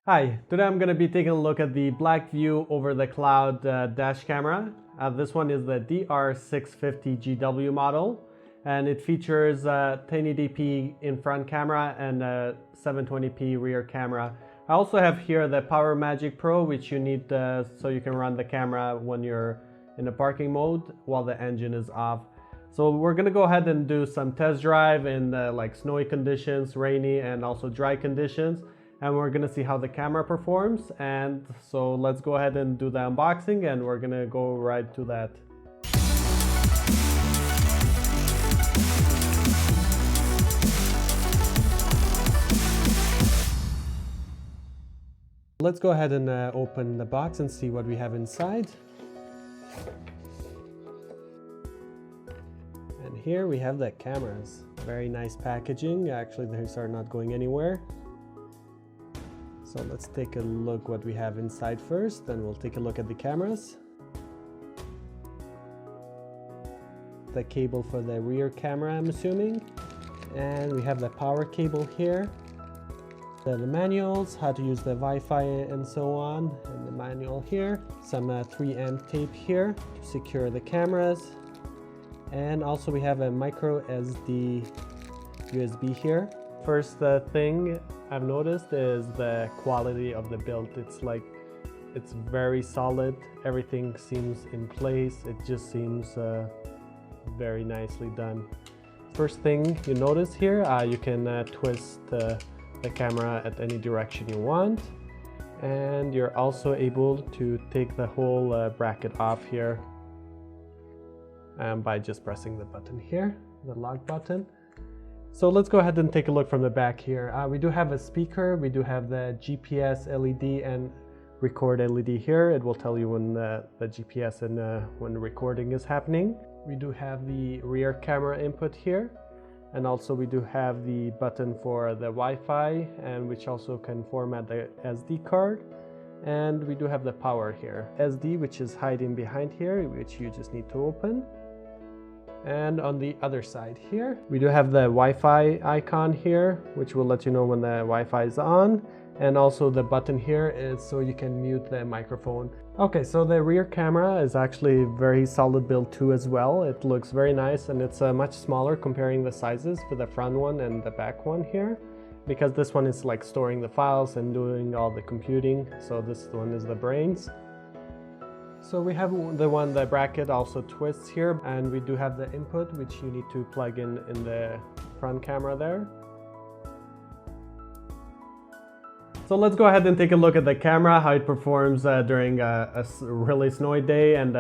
Hi, today I'm going to be taking a look at the Blackvue over the cloud dash camera. This one is the DR650GW model, and it features 1080p in front camera and a 720p rear camera. I also have here the Power Magic Pro, which you need so you can run the camera when you're in a parking mode while the engine is off. So we're going to go ahead and do some test drive in like snowy conditions, rainy and also dry conditions. And we're gonna see how the camera performs. And so let's go ahead and do the unboxing, and we're gonna go right to that. Let's go ahead and open the box and see what we have inside. And here we have the cameras. Very nice packaging. Actually, these are not going anywhere. So let's take a look what we have inside first, then we'll take a look at the cameras. The cable for the rear camera, I'm assuming. And we have the power cable here. The manuals, how to use the Wi-Fi and so on, and the manual here. Some 3M tape here to secure the cameras. And also we have a micro SD USB here. First thing I've noticed is the quality of the build. It's very solid. Everything seems in place. It just seems very nicely done. First thing you notice here, you can twist the camera at any direction you want. And you're also able to take the whole bracket off here by just pressing the button here, the lock button. So let's go ahead and take a look from the back here. We do have a speaker, we do have the GPS LED and record LED here. It will tell you when the GPS and when recording is happening. We do have the rear camera input here, and also we do have the button for the Wi-Fi, and which also can format the SD card. And we do have the power here. SD, which is hiding behind here, which you just need to open. And on the other side here, we do have the Wi-Fi icon here, which will let you know when the Wi-Fi is on. And also the button here is so you can mute the microphone. Okay, so the rear camera is actually very solid build too as well. It looks very nice, and it's much smaller comparing the sizes for the front one and the back one here, because this one is like storing the files and doing all the computing. So this one is the brains. So we have the bracket also twists here, and we do have the input, which you need to plug in the front camera there. So let's go ahead and take a look at the camera, how it performs during a really snowy day and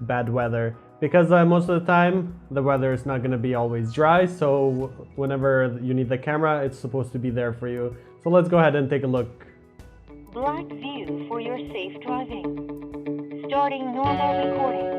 bad weather. Because most of the time, the weather is not going to be always dry, so whenever you need the camera, it's supposed to be there for you. So let's go ahead and take a look. Blackvue for your safe driving. Starting normal recording.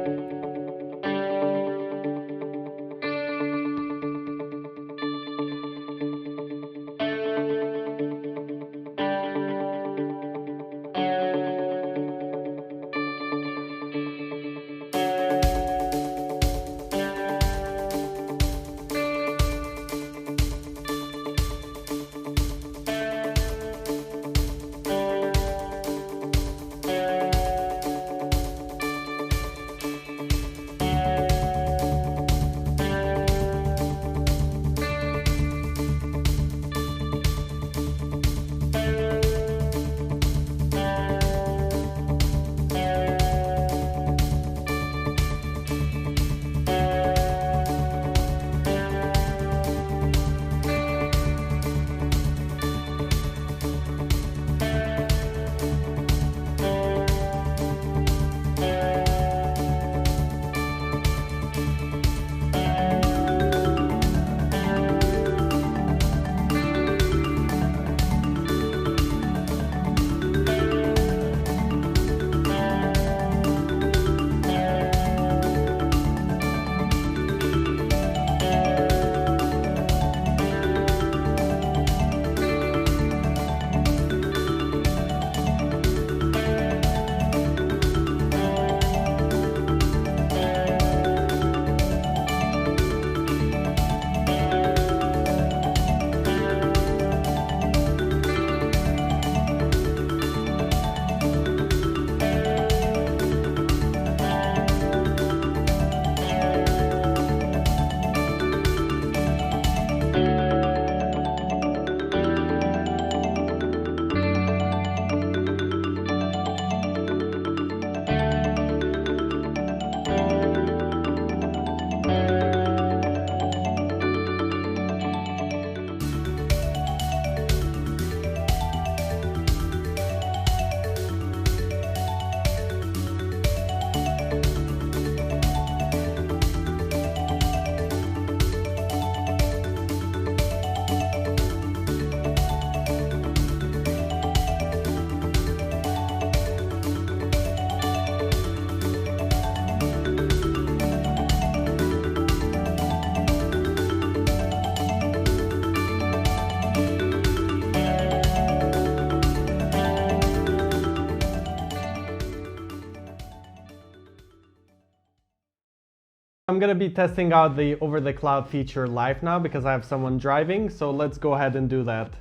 I'm gonna be testing out the over the cloud feature live now because I have someone driving. So let's go ahead and do that.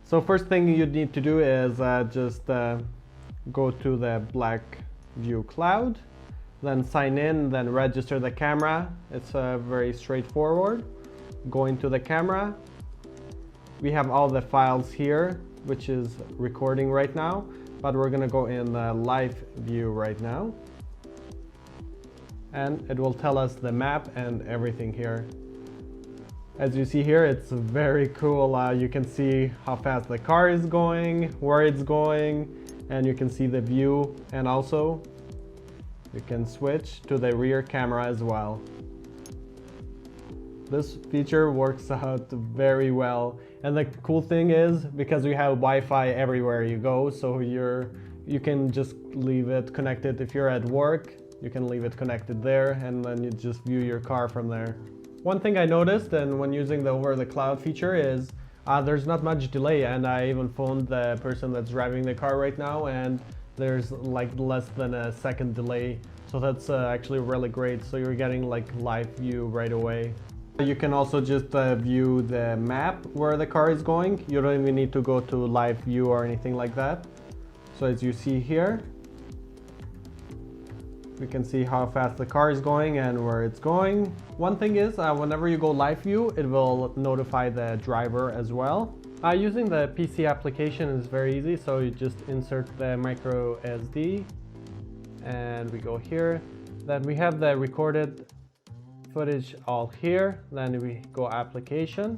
So first thing you need to do is just go to the Blackvue cloud, then sign in, then register the camera. It's very straightforward. Go into the camera. We have all the files here, which is recording right now, but we're gonna go in live view right now. And it will tell us the map and everything here. As you see here, it's very cool. You can see how fast the car is going, where it's going, and you can see the view, and also you can switch to the rear camera as well. This feature works out very well. And the cool thing is, because we have Wi-Fi everywhere you go, so you can just leave it connected. If you're at work, you can leave it connected there, and then you just view your car from there. One thing I noticed, and when using the over the cloud feature, is there's not much delay, and I even phoned the person that's driving the car right now, and there's like less than a second delay. So that's actually really great. So you're getting like live view right away. You can also just view the map where the car is going. You don't even need to go to live view or anything like that. So as you see here, we can see how fast the car is going and where it's going. One thing is, whenever you go live view, it will notify the driver as well. Using the PC application is very easy. So you just insert the micro SD, and we go here. Then we have the recorded footage all here. Then we go application,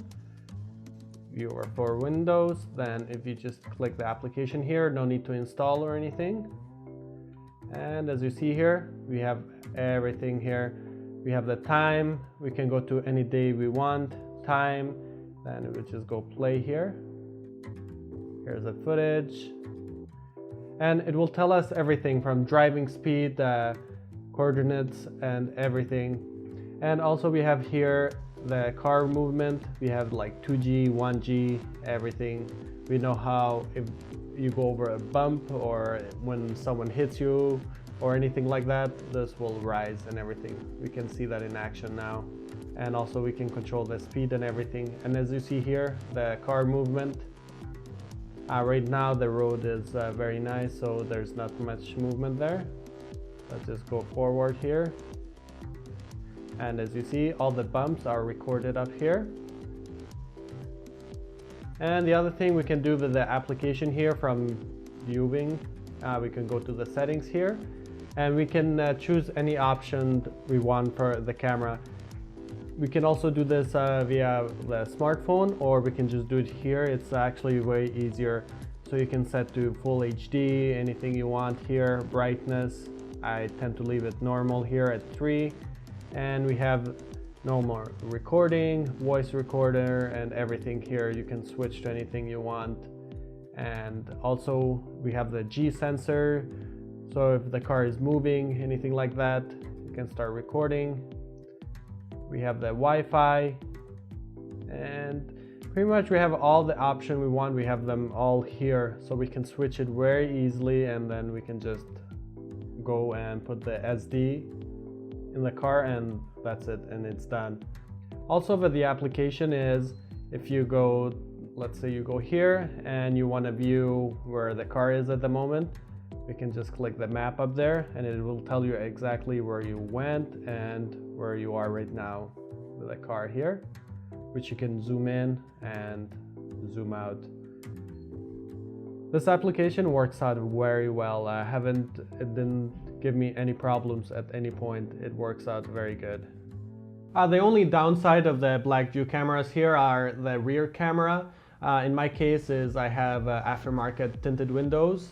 viewer for Windows. Then if you just click the application here, no need to install or anything. And as you see here, we have everything here. We have the time. We can go to any day we want, time. Then we just go play here. Here's the footage. And it will tell us everything from driving speed, coordinates, and everything. And also we have here the car movement. We have like 2G, 1G, everything. We know how if you go over a bump or when someone hits you or anything like that, this will rise and everything. We can see that in action now. And also we can control the speed and everything. And as you see here, the car movement. Right now the road is very nice, so there's not much movement there. Let's just go forward here. And as you see, all the bumps are recorded up here. And the other thing we can do with the application here from viewing, we can go to the settings here, and we can choose any option we want for the camera. We can also do this via the smartphone, or we can just do it here. It's actually way easier. So you can set to full HD, anything you want here, brightness. I tend to leave it normal here at 3. And we have normal recording, voice recorder, and everything here. You can switch to anything you want. And also we have the G sensor. So if the car is moving, anything like that, you can start recording. We have the Wi-Fi, and pretty much we have all the options we want. We have them all here, so we can switch it very easily, and then we can just go and put the SD in the car, and that's it, and it's done. Also with the application is, if you go, let's say you go here and you want to view where the car is at the moment, we can just click the map up there, and it will tell you exactly where you went and where you are right now with the car here, which you can zoom in and zoom out. This application works out very well. It didn't give me any problems at any point. It works out very good. The only downside of the Blackvue cameras here are the rear camera. In my case is I have aftermarket tinted windows.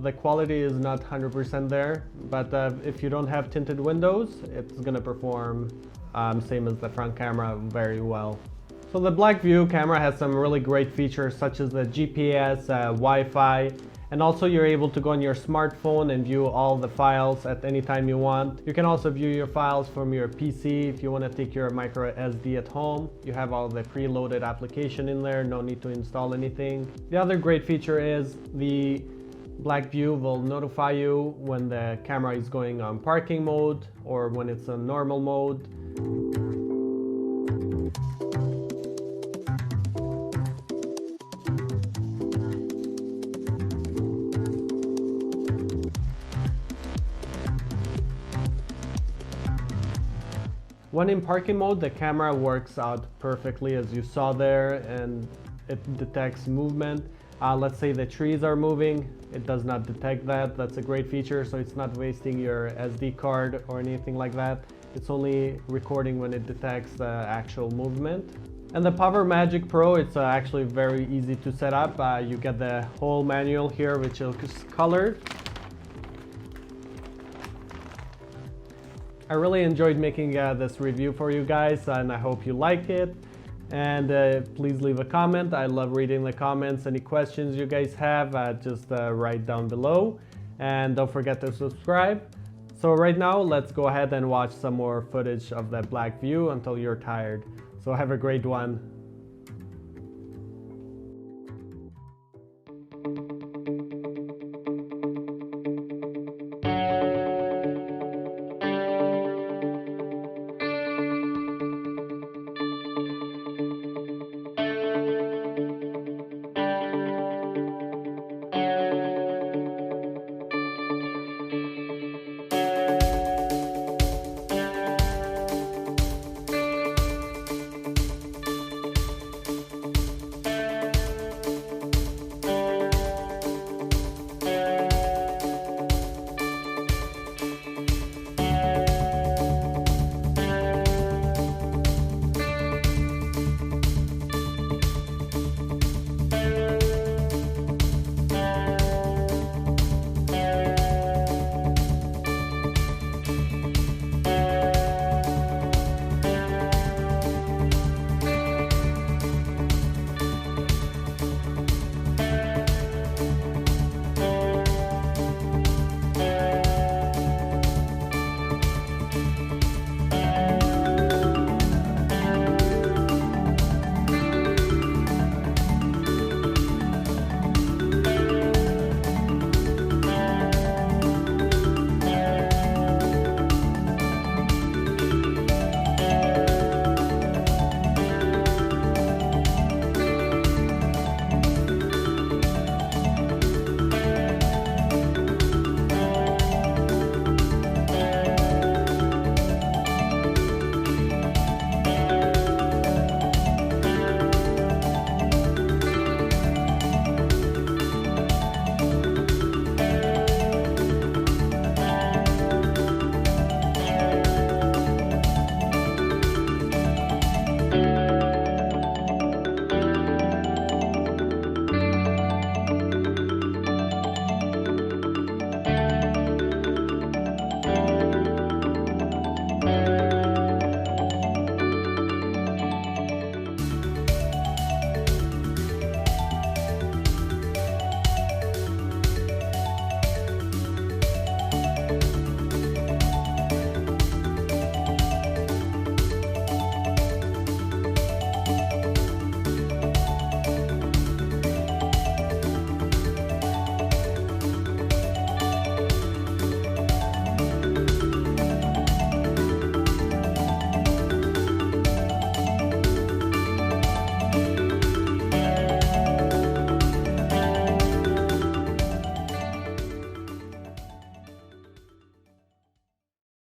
The quality is not 100% there, but if you don't have tinted windows, it's gonna perform same as the front camera very well. So the Blackvue camera has some really great features such as the GPS, Wi-Fi, And also you're able to go on your smartphone and view all the files at any time you want. You can also view your files from your PC if you want to take your micro SD at home. You have all the preloaded application in there, no need to install anything. The other great feature is the Blackvue will notify you when the camera is going on parking mode or when it's on normal mode. When in parking mode, the camera works out perfectly as you saw there, and it detects movement. Let's say the trees are moving, it does not detect that. That's a great feature, so it's not wasting your SD card or anything like that. It's only recording when it detects the actual movement. And the Power Magic Pro, it's actually very easy to set up. You get the whole manual here, which is colored. I really enjoyed making this review for you guys, and I hope you like it. And please leave a comment. I love reading the comments. Any questions you guys have, just write down below. And don't forget to subscribe. So right now, let's go ahead and watch some more footage of the Blackvue until you're tired. So have a great one.